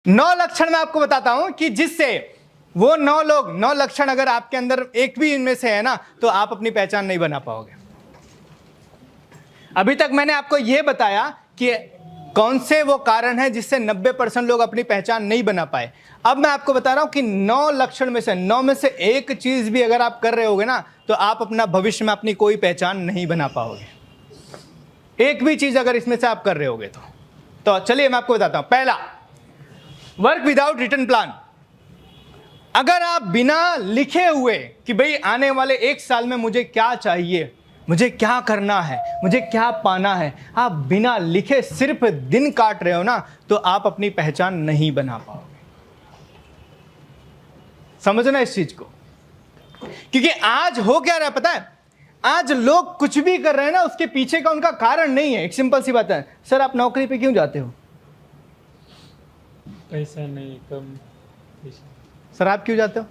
9 लक्षण मैं आपको बताता हूं कि जिससे वो 9 लोग 9 लक्षण अगर आपके अंदर एक भी इनमें से है ना, तो आप अपनी पहचान नहीं बना पाओगे। अभी तक मैंने आपको यह बताया कि कौन से वो कारण है जिससे 90% लोग अपनी पहचान नहीं बना पाए। अब मैं आपको बता रहा हूं कि 9 लक्षण में से 9 में से एक चीज भी अगर आप कर रहे होगे ना, तो आप अपना भविष्य में अपनी कोई पहचान नहीं बना पाओगे। एक भी चीज अगर इसमें से आप कर रहे होगे तो चलिए मैं आपको बताता हूं। पहला, वर्क विदाउट रिटन प्लान। अगर आप बिना लिखे हुए कि भाई आने वाले 1 साल में मुझे क्या चाहिए, मुझे क्या करना है, मुझे क्या पाना है, आप बिना लिखे सिर्फ दिन काट रहे हो ना, तो आप अपनी पहचान नहीं बना पाओगे। समझना इस चीज को, क्योंकि आज हो क्या रहा है पता है? आज लोग कुछ भी कर रहे हैं ना, उसके पीछे का उनका कारण नहीं है। एक सिंपल सी बात है, सर आप नौकरी पे क्यों जाते हो? पैसा नहीं, कम पैसा। सर आप क्यों जाते हो?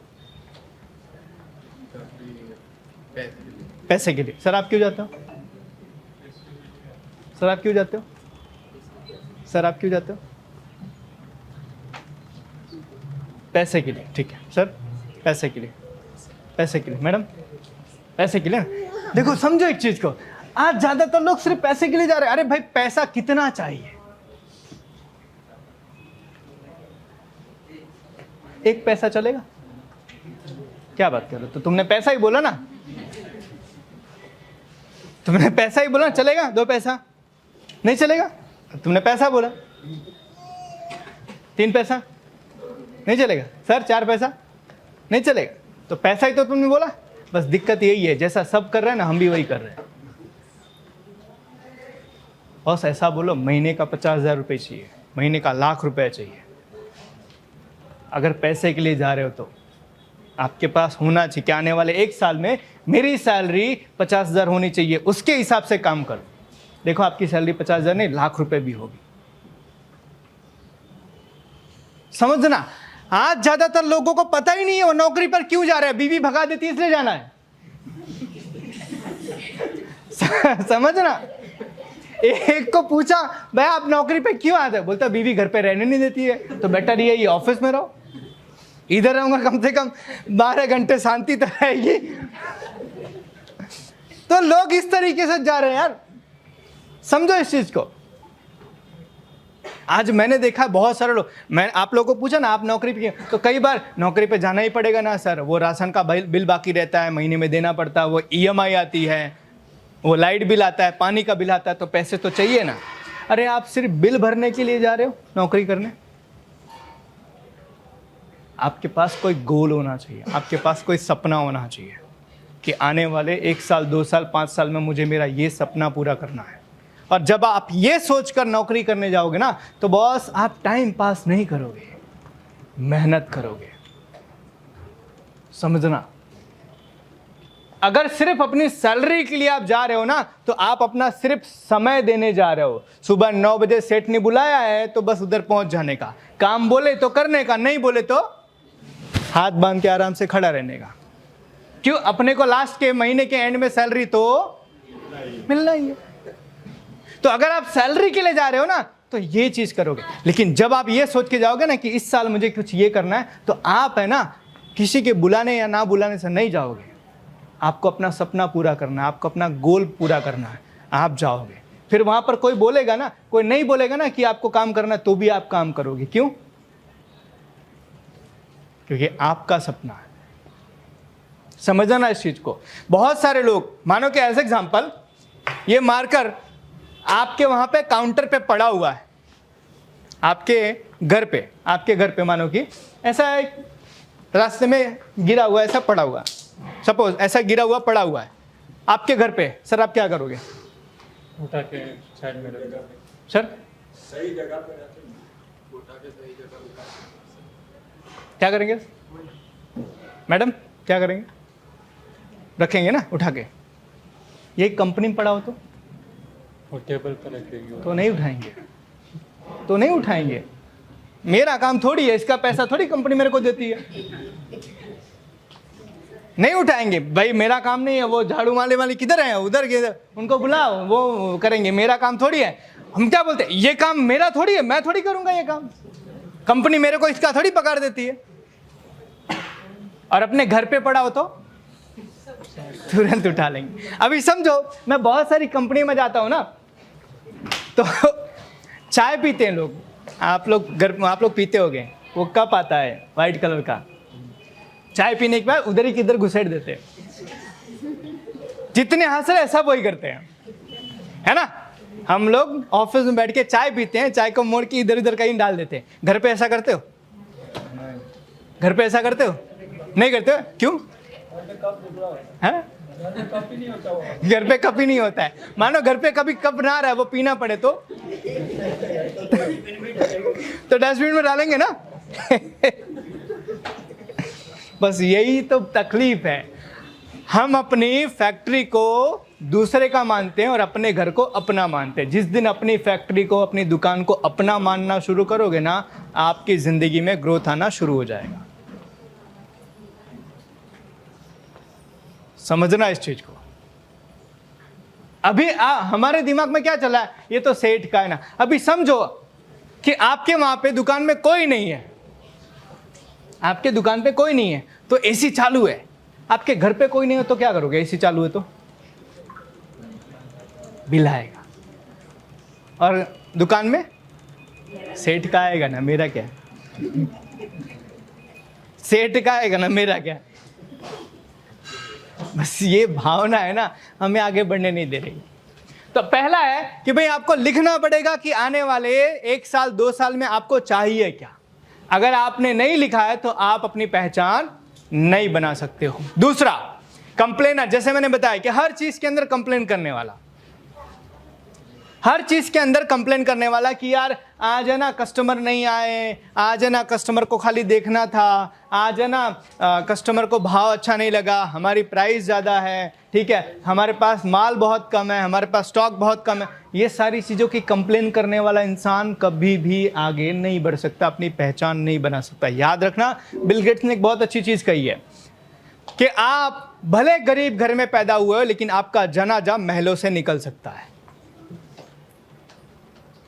पैसे के लिए। सर आप क्यों जाते हो? सर आप क्यों जाते हो? सर आप क्यों जाते हो? पैसे के लिए। ठीक है सर, पैसे के लिए। पैसे के लिए मैडम, पैसे के लिए। देखो समझो एक चीज को, आज ज्यादातर लोग सिर्फ पैसे के लिए जा रहे हैं। अरे भाई पैसा कितना चाहिए? 1 पैसा चलेगा? क्या बात कर रहे हो? तो तुमने पैसा ही बोला ना, तुमने पैसा ही बोला ना, चलेगा? 2 पैसा नहीं चलेगा? तुमने पैसा बोला। 3 पैसा नहीं चलेगा? सर 4 पैसा नहीं चलेगा? तो पैसा ही तो तुमने बोला। बस दिक्कत यही है, जैसा सब कर रहे हैं ना, हम भी वही कर रहे हैं। बस ऐसा बोलो, महीने का 50,000 रुपये चाहिए, महीने का 1,00,000 रुपये चाहिए। अगर पैसे के लिए जा रहे हो तो आपके पास होना चाहिए कि आने वाले 1 साल में मेरी सैलरी 50,000 होनी चाहिए, उसके हिसाब से काम करो। देखो आपकी सैलरी 50,000 नहीं, 1,00,000 रुपए भी होगी। समझना, आज ज्यादातर लोगों को पता ही नहीं है वो नौकरी पर क्यों जा रहे हैं। बीवी भगा देती है इसलिए जाना है। समझना, एक को पूछा भाई आप नौकरी पे क्यों आते हो, बोलता बीवी घर पे रहने नहीं देती है, तो बेटर ये ऑफिस में रहो। इधर रहूंगा कम से कम 12 घंटे शांति तो रहेगी। तो लोग इस तरीके से जा रहे हैं यार, समझो इस चीज को। आज मैंने देखा बहुत सारे लोग, मैं आप लोगों को पूछा ना आप नौकरी पे, तो कई बार नौकरी पे जाना ही पड़ेगा ना सर, वो राशन का बिल बाकी रहता है, महीने में देना पड़ता है, वो EMI आती है, वो लाइट बिल आता है, पानी का बिल आता है, तो पैसे तो चाहिए ना। अरे आप सिर्फ बिल भरने के लिए जा रहे हो नौकरी करने? आपके पास कोई गोल होना चाहिए, आपके पास कोई सपना होना चाहिए कि आने वाले 1 साल 2 साल 5 साल में मुझे मेरा ये सपना पूरा करना है। और जब आप ये सोचकर नौकरी करने जाओगे ना, तो बॉस आप टाइम पास नहीं करोगे, मेहनत करोगे। समझना, अगर सिर्फ अपनी सैलरी के लिए आप जा रहे हो ना, तो आप अपना सिर्फ समय देने जा रहे हो। सुबह 9 बजे सेठ ने बुलाया है तो बस उधर पहुंच जाने का, काम बोले तो करने का, नहीं बोले तो हाथ बांध के आराम से खड़ा रहने का। क्यों? अपने को लास्ट के महीने के एंड में सैलरी तो मिलना ही है। तो अगर आप सैलरी के लिए जा रहे हो ना, तो ये चीज करोगे। लेकिन जब आप ये सोच के जाओगे ना कि इस साल मुझे कुछ ये करना है, तो आप है ना किसी के बुलाने या ना बुलाने से नहीं जाओगे। आपको अपना सपना पूरा करना है, आपको अपना गोल पूरा करना है, आप जाओगे। फिर वहां पर कोई बोलेगा ना, कोई नहीं बोलेगा ना कि आपको काम करना है, तो भी आप काम करोगे। क्यों? क्योंकि आपका सपना है। समझना इस चीज को। बहुत सारे लोग, मानो कि एज एग्जांपल ये मार्कर आपके वहां पे काउंटर पे पड़ा हुआ है, आपके घर पे मानो कि ऐसा एक रास्ते में गिरा हुआ, ऐसा पड़ा हुआ, सपोज ऐसा गिरा हुआ पड़ा हुआ है आपके घर पे। सर आप क्या करोगे? उठा के साइड में रख दो। सर सही जगह पे रखें, उठा के सही जगह उठा के। क्या करेंगे? मैडम क्या करेंगे? रखेंगे ना उठा के। ये कंपनी में पड़ा हो तो टेबल पर रख देंगे, तो नहीं उठाएंगे, तो नहीं उठाएंगे। मेरा काम थोड़ी है, इसका पैसा थोड़ी कंपनी मेरे को देती है। नहीं उठाएंगे भाई, मेरा काम नहीं है। वो झाड़ू मारने वाले किधर है? उधर, उनको बुलाओ, वो करेंगे। मेरा काम थोड़ी है। हम क्या बोलते हैं, ये काम मेरा थोड़ी है, मैं थोड़ी करूंगा ये काम। कंपनी मेरे को इसका थोड़ी पगार देती है। और अपने घर पे पड़ा हो तो तुरंत उठा लेंगे। अभी समझो, मैं बहुत सारी कंपनी में जाता हूँ ना, तो चाय पीते हैं लोग, आप लोग पीते होगे, वो कप आता है वाइट कलर का, चाय पीने के बाद उधर ही किधर घुसेड़ देते हैं। जितने हंस रहे सब वही करते हैं, है ना। हम लोग ऑफिस में बैठ के चाय पीते हैं, चाय को मोड़ के इधर उधर कहीं डाल देते हैं। घर पे ऐसा करते हो? घर पे ऐसा करते हो? नहीं करते हो? क्यों? है? घर पे कप ही नहीं होता है। मानो घर पे कभी कप ना रहा है, वो पीना पड़े तो डस्टबिन में डालेंगे ना। बस यही तो तकलीफ है, हम अपनी फैक्ट्री को दूसरे का मानते हैं और अपने घर को अपना मानते हैं। जिस दिन अपनी फैक्ट्री को, अपनी दुकान को अपना मानना शुरू करोगे ना, आपकी जिंदगी में ग्रोथ आना शुरू हो जाएगा। समझना इस चीज को। अभी हमारे दिमाग में क्या चला है, ये तो सेठ का है ना। अभी समझो कि आपके वहां पे दुकान में कोई नहीं है, आपके दुकान पे कोई नहीं है तो एसी चालू है। आपके घर पे कोई नहीं हो तो क्या करोगे? एसी चालू है तो बिल आएगा। और दुकान में सेठ का आएगा ना, मेरा क्या? सेठ का आएगा ना, मेरा क्या? बस ये भावना है ना, हमें आगे बढ़ने नहीं दे रही। तो पहला है कि भाई आपको लिखना पड़ेगा कि आने वाले 1 साल 2 साल में आपको चाहिए क्या। अगर आपने नहीं लिखा है तो आप अपनी पहचान नहीं बना सकते हो। दूसरा, कंप्लेनर। जैसे मैंने बताया कि हर चीज के अंदर कंप्लेन करने वाला, हर चीज के अंदर कंप्लेन करने वाला कि यार आज है ना कस्टमर नहीं आए, आज है ना कस्टमर को खाली देखना था, आज है ना कस्टमर को भाव अच्छा नहीं लगा, हमारी प्राइस ज़्यादा है, ठीक है, हमारे पास माल बहुत कम है, हमारे पास स्टॉक बहुत कम है। ये सारी चीज़ों की कंप्लेन करने वाला इंसान कभी भी आगे नहीं बढ़ सकता, अपनी पहचान नहीं बना सकता। याद रखना, बिल गेट्स ने एक बहुत अच्छी चीज़ कही है कि आप भले गरीब घर में पैदा हुए हो लेकिन आपका जनाजा महलों से निकल सकता है।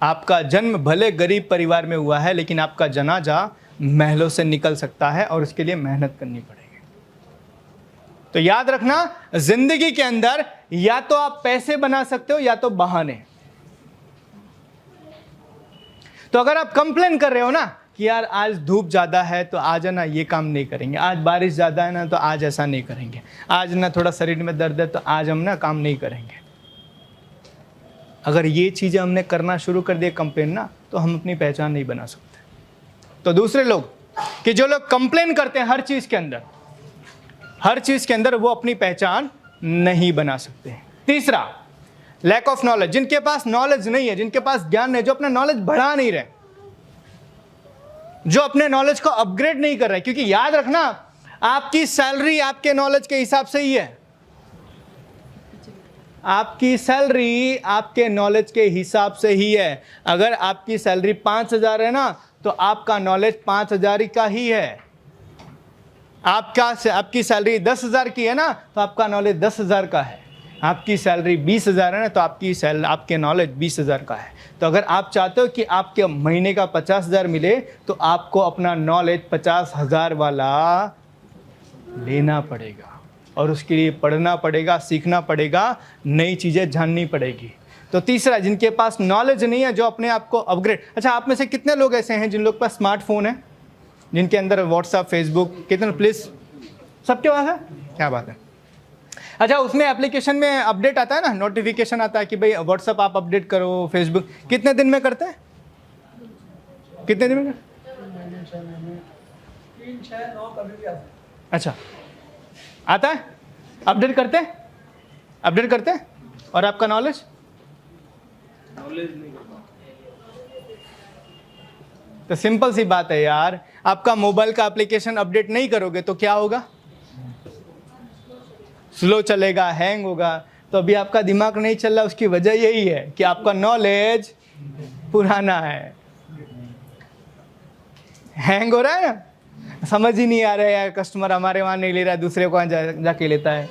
आपका जन्म भले गरीब परिवार में हुआ है लेकिन आपका जनाजा महलों से निकल सकता है और उसके लिए मेहनत करनी पड़ेगी। तो याद रखना, जिंदगी के अंदर या तो आप पैसे बना सकते हो या तो बहाने। तो अगर आप कंप्लेन कर रहे हो ना कि यार आज धूप ज्यादा है तो आज है ना ये काम नहीं करेंगे, आज बारिश ज्यादा है ना तो आज ऐसा नहीं करेंगे, आज ना थोड़ा शरीर में दर्द है तो आज हम ना काम नहीं करेंगे, अगर ये चीज़ें हमने करना शुरू कर दिया कंप्लेन ना, तो हम अपनी पहचान नहीं बना सकते। तो दूसरे लोग कि जो लोग कंप्लेन करते हैं हर चीज़ के अंदर, हर चीज़ के अंदर, वो अपनी पहचान नहीं बना सकते। तीसरा, लैक ऑफ नॉलेज। जिनके पास नॉलेज नहीं है, जिनके पास ज्ञान नहीं, जो अपना नॉलेज बढ़ा नहीं रहे, जो अपने नॉलेज को अपग्रेड नहीं कर रहे। क्योंकि याद रखना, आपकी सैलरी आपके नॉलेज के हिसाब से ही है, आपकी सैलरी आपके नॉलेज के हिसाब से ही है। अगर आपकी सैलरी 5,000 है ना तो आपका नॉलेज 5,000 का ही है। आपकी सैलरी 10,000 की है ना तो आपका नॉलेज 10,000 का है। आपकी सैलरी 20,000 है ना तो आपके नॉलेज 20,000 का है। तो अगर आप चाहते हो कि आपके महीने का 50,000 मिले तो आपको अपना नॉलेज 50,000 वाला लेना पड़ेगा और उसके लिए पढ़ना पड़ेगा, सीखना पड़ेगा, नई चीज़ें जाननी पड़ेगी। तो तीसरा, जिनके पास नॉलेज नहीं है, जो अपने आप को अपग्रेड। अच्छा, आप में से कितने लोग ऐसे हैं जिन लोग के पास स्मार्टफोन है, जिनके अंदर व्हाट्सएप, फेसबुक, कितने? प्लीज़, सबके पास है? क्या बात है। अच्छा, उसमें एप्लीकेशन में अपडेट आता है ना, नोटिफिकेशन आता है कि भाई व्हाट्सएप आप अपडेट करो, फेसबुक। कितने दिन में करते हैं? कितने दिन में? 3, 6, 9 कभी भी आता है। अच्छा, आता है? अपडेट करते हैं? अपडेट करते हैं? और आपका नॉलेज नहीं करता। तो सिंपल सी बात है यार, आपका मोबाइल का एप्लीकेशन अपडेट नहीं करोगे तो क्या होगा? स्लो चलेगा, हैंग होगा। तो अभी आपका दिमाग नहीं चल रहा, उसकी वजह यही है कि आपका नॉलेज पुराना है, हैंग हो रहा है ना, समझ ही नहीं आ रहा है यार, कस्टमर हमारे वहाँ नहीं ले रहा है, दूसरे को वहाँ जाके लेता है।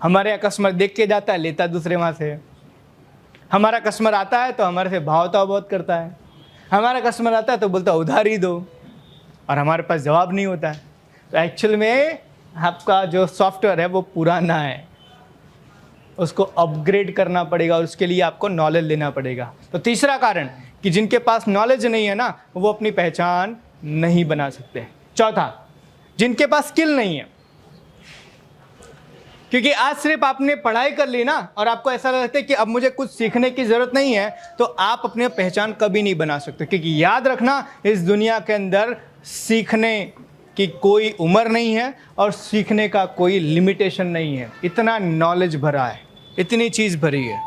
हमारे यहाँ कस्टमर देख के जाता है, लेता है दूसरे वहाँ से। हमारा कस्टमर आता है तो हमारे से भाव ताव बहुत करता है, हमारा कस्टमर आता है तो बोलता है उधार ही दो। और हमारे पास जवाब नहीं होता है। तो एक्चुअल में आपका जो सॉफ्टवेयर है वो पुराना है, उसको अपग्रेड करना पड़ेगा और उसके लिए आपको नॉलेज लेना पड़ेगा। तो तीसरा कारण कि जिनके पास नॉलेज नहीं है ना, वो अपनी पहचान नहीं बना सकते। चौथा, जिनके पास स्किल नहीं है, क्योंकि आज सिर्फ आपने पढ़ाई कर ली ना और आपको ऐसा लगता है कि अब मुझे कुछ सीखने की ज़रूरत नहीं है, तो आप अपनी पहचान कभी नहीं बना सकते। क्योंकि याद रखना, इस दुनिया के अंदर सीखने की कोई उम्र नहीं है और सीखने का कोई लिमिटेशन नहीं है। इतना नॉलेज भरा है, इतनी चीज़ भरी है।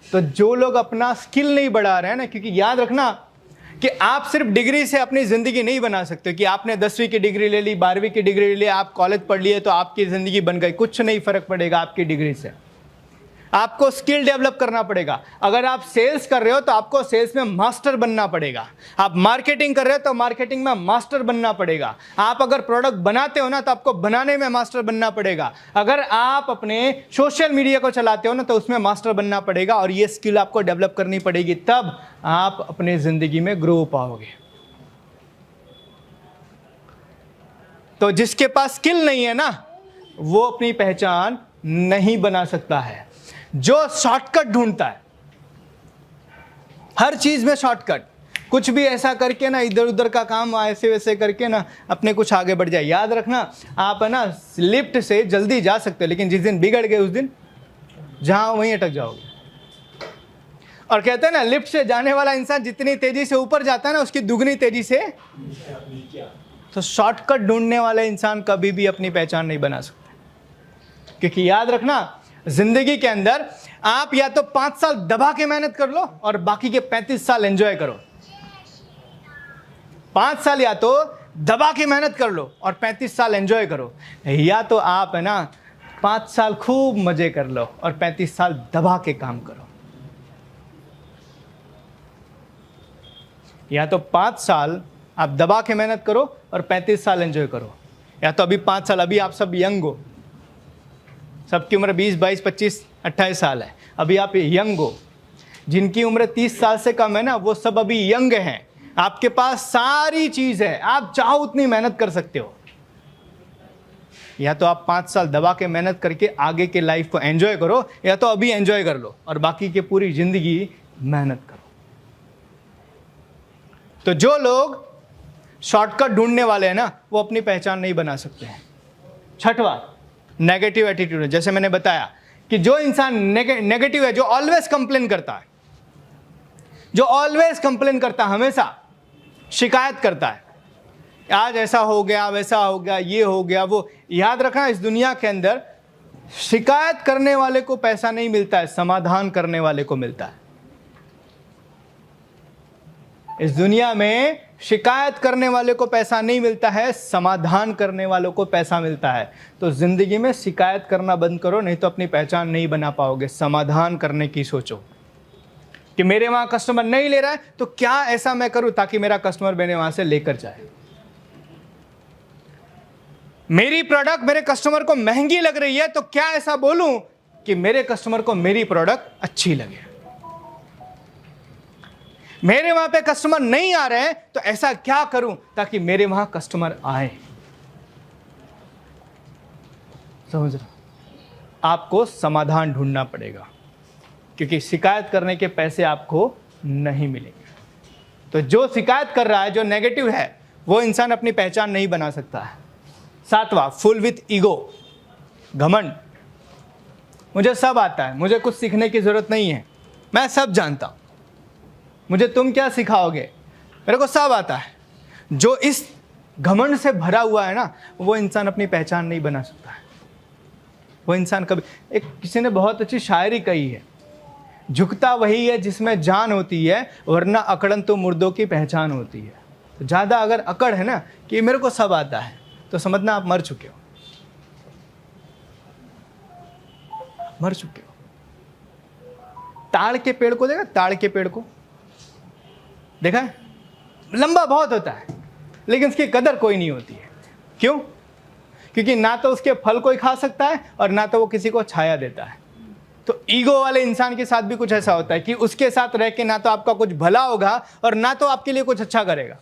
तो जो लोग अपना स्किल नहीं बढ़ा रहे हैं ना, क्योंकि याद रखना कि आप सिर्फ डिग्री से अपनी ज़िंदगी नहीं बना सकते कि आपने 10वीं की डिग्री ले ली, 12वीं की डिग्री ले ली, आप कॉलेज पढ़ लिए तो आपकी ज़िंदगी बन गई। कुछ नहीं फ़र्क पड़ेगा आपकी डिग्री से। आपको स्किल डेवलप करना पड़ेगा। अगर आप सेल्स कर रहे हो तो आपको सेल्स में मास्टर बनना पड़ेगा। आप मार्केटिंग कर रहे हो तो मार्केटिंग में मास्टर बनना पड़ेगा। आप अगर प्रोडक्ट बनाते हो ना तो आपको बनाने में मास्टर बनना पड़ेगा। अगर आप अपने सोशल मीडिया को चलाते हो ना तो उसमें मास्टर बनना पड़ेगा और ये स्किल आपको डेवलप करनी पड़ेगी, तब आप अपने ज़िंदगी में ग्रो पाओगे। तो जिसके पास स्किल नहीं है ना, वो अपनी पहचान नहीं बना सकता है। जो शॉर्टकट ढूंढता है, हर चीज में शॉर्टकट, कुछ भी ऐसा करके ना, इधर उधर का काम ऐसे वैसे करके ना अपने कुछ आगे बढ़ जाए। याद रखना, आप है ना लिफ्ट से जल्दी जा सकते हो, लेकिन जिस दिन बिगड़ गए उस दिन जहां वहीं अटक जाओगे। और कहते हैं ना, लिफ्ट से जाने वाला इंसान जितनी तेजी से ऊपर जाता है ना, उसकी दुगनी तेजी से। तो शॉर्टकट ढूंढने वाला इंसान कभी भी अपनी पहचान नहीं बना सकता। क्योंकि याद रखना, जिंदगी के अंदर आप या तो 5 साल दबा के मेहनत कर लो और बाकी के 35 साल एंजॉय करो। 5 साल या तो दबा के मेहनत कर लो और 35 साल एंजॉय करो, या तो आप है ना 5 साल खूब मजे कर लो और 35 साल दबा के काम करो। या तो 5 साल आप दबा के मेहनत करो और 35 साल एंजॉय करो, या तो अभी 5 साल, अभी आप सब यंग हो, सबकी उम्र 20, 22, 25, 28 साल है, अभी आप यंग हो। जिनकी उम्र 30 साल से कम है ना, वो सब अभी यंग हैं। आपके पास सारी चीज़ है, आप चाहो उतनी मेहनत कर सकते हो। या तो आप 5 साल दबा के मेहनत करके आगे के लाइफ को एंजॉय करो, या तो अभी एंजॉय कर लो और बाकी की पूरी जिंदगी मेहनत करो। तो जो लोग शॉर्टकट ढूंढने वाले हैं ना, वो अपनी पहचान नहीं बना सकते हैं। छठवां, नेगेटिव एटीट्यूड है। जैसे मैंने बताया कि जो इंसान नेगेटिव है, जो ऑलवेज कंप्लेन करता है, जो ऑलवेज कंप्लेन करता है, हमेशा शिकायत करता है, आज ऐसा हो गया, वैसा हो गया, ये हो गया, वो। याद रखना, इस दुनिया के अंदर शिकायत करने वाले को पैसा नहीं मिलता है, समाधान करने वाले को मिलता है। इस दुनिया में शिकायत करने वाले को पैसा नहीं मिलता है, समाधान करने वालों को पैसा मिलता है। तो जिंदगी में शिकायत करना बंद करो, नहीं तो अपनी पहचान नहीं बना पाओगे। समाधान करने की सोचो कि मेरे वहां कस्टमर नहीं ले रहा है, तो क्या ऐसा मैं करूं ताकि मेरा कस्टमर मेरे वहां से लेकर जाए। मेरी प्रोडक्ट मेरे कस्टमर को महंगी लग रही है, तो क्या ऐसा बोलूं कि मेरे कस्टमर को मेरी प्रोडक्ट अच्छी लगे। मेरे वहां पे कस्टमर नहीं आ रहे हैं, तो ऐसा क्या करूं ताकि मेरे वहां कस्टमर आए। समझ रहे? आपको समाधान ढूंढना पड़ेगा, क्योंकि शिकायत करने के पैसे आपको नहीं मिलेंगे। तो जो शिकायत कर रहा है, जो नेगेटिव है, वो इंसान अपनी पहचान नहीं बना सकता है। सातवां, फुल विथ ईगो, घमंड। मुझे सब आता है, मुझे कुछ सीखने की जरूरत नहीं है, मैं सब जानता हूं, मुझे तुम क्या सिखाओगे, मेरे को सब आता है। जो इस घमंड से भरा हुआ है ना, वो इंसान अपनी पहचान नहीं बना सकता है। वो इंसान कभी, एक किसी ने बहुत अच्छी शायरी कही है, झुकता वही है जिसमें जान होती है, वरना अकड़न तो मुर्दों की पहचान होती है। तो ज़्यादा अगर अकड़ है ना कि मेरे को सब आता है, तो समझना आप मर चुके हो, मर चुके हो। ताड़ के पेड़ को देखा, ताड़ के पेड़ को देखा है, लंबा बहुत होता है, लेकिन उसकी कदर कोई नहीं होती है। क्यों? क्योंकि ना तो उसके फल कोई खा सकता है और ना तो वो किसी को छाया देता है। तो ईगो वाले इंसान के साथ भी कुछ ऐसा होता है कि उसके साथ रह के ना तो आपका कुछ भला होगा और ना तो आपके लिए कुछ अच्छा करेगा।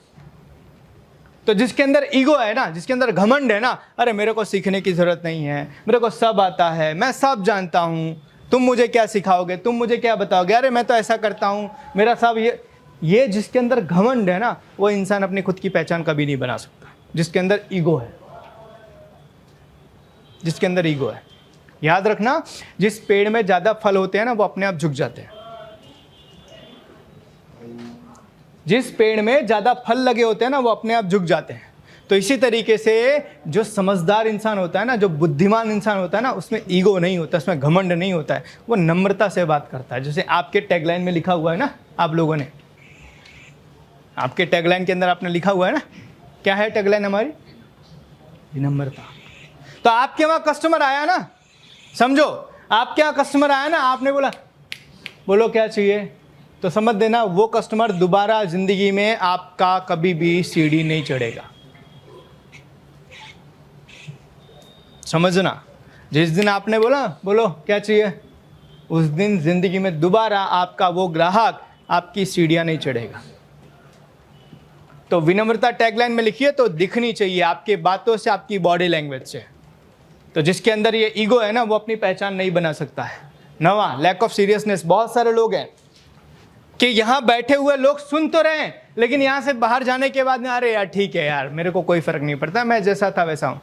तो जिसके अंदर ईगो है ना, जिसके अंदर घमंड है ना, अरे मेरे को सीखने की जरूरत नहीं है, मेरे को सब आता है, मैं सब जानता हूं, तुम मुझे क्या सिखाओगे, तुम मुझे क्या बताओगे, अरे मैं तो ऐसा करता हूं, मेरा सब ये जिसके अंदर घमंड है ना, वो इंसान अपनी खुद की पहचान कभी नहीं बना सकता। जिसके अंदर ईगो है, जिसके अंदर ईगो है, याद रखना, जिस पेड़ में ज्यादा फल होते हैं ना वो अपने आप झुक जाते हैं। जिस पेड़ में ज्यादा फल लगे होते हैं ना वो अपने आप झुक जाते हैं। तो इसी तरीके से जो समझदार इंसान होता है ना, जो बुद्धिमान इंसान होता है ना, उसमें ईगो नहीं होता, उसमें घमंड नहीं होता है, वो नम्रता से बात करता है। जैसे आपके टैगलाइन में लिखा हुआ है ना, आप लोगों ने, आपके टैगलाइन के अंदर आपने लिखा हुआ है ना, क्या है टैगलाइन हमारी? विनम्रता। तो आपके वहां कस्टमर आया ना, समझो आपके यहाँ कस्टमर आया ना, आपने बोला बोलो क्या चाहिए, तो समझ देना वो कस्टमर दोबारा जिंदगी में आपका कभी भी सीढ़ी नहीं चढ़ेगा। समझना, जिस दिन आपने बोला बोलो क्या चाहिए, उस दिन जिंदगी में दोबारा आपका वो ग्राहक आपकी सीढ़ियां नहीं चढ़ेगा। तो विनम्रता टैगलाइन में लिखिए तो दिखनी चाहिए आपकी बातों से, आपकी बॉडी लैंग्वेज से। तो जिसके अंदर ये ईगो है ना वो अपनी पहचान नहीं बना सकता है। नवा, लैक ऑफ सीरियसनेस। बहुत सारे लोग हैं कि यहाँ बैठे हुए लोग सुन तो रहे हैं, लेकिन यहाँ से बाहर जाने के बाद में अरे यार ठीक है यार, मेरे को कोई फर्क नहीं पड़ता, मैं जैसा था वैसा हूँ।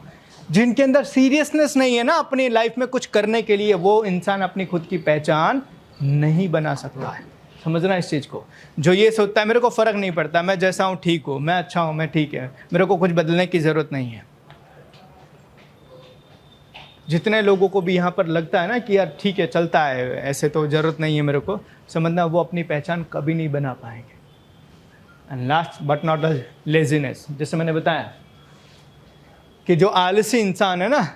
जिनके अंदर सीरियसनेस नहीं है ना अपनी लाइफ में कुछ करने के लिए, वो इंसान अपनी खुद की पहचान नहीं बना सकता है। समझना इस चीज़ को। जो ये सोचता है मेरे को फ़र्क नहीं पड़ता, मैं जैसा हूँ ठीक हूँ, मैं अच्छा हूँ, मैं ठीक है, मेरे को कुछ बदलने की ज़रूरत नहीं है। जितने लोगों को भी यहाँ पर लगता है ना कि यार ठीक है चलता है, ऐसे तो ज़रूरत नहीं है मेरे को, समझना वो अपनी पहचान कभी नहीं बना पाएंगे। And last but not the laziness. जैसे मैंने बताया कि जो आलसी इंसान है ना,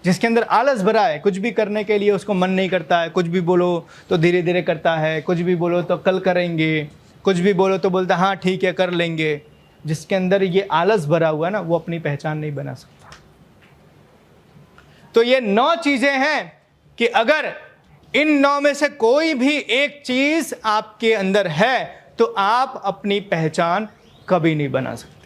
जिसके अंदर आलस भरा है, कुछ भी करने के लिए उसको मन नहीं करता है, कुछ भी बोलो तो धीरे धीरे करता है, कुछ भी बोलो तो कल करेंगे, कुछ भी बोलो तो बोलता है हाँ ठीक है कर लेंगे, जिसके अंदर ये आलस भरा हुआ है ना, वो अपनी पहचान नहीं बना सकता। तो ये 9 चीजें हैं कि अगर इन 9 में से कोई भी एक चीज आपके अंदर है तो आप अपनी पहचान कभी नहीं बना सकते।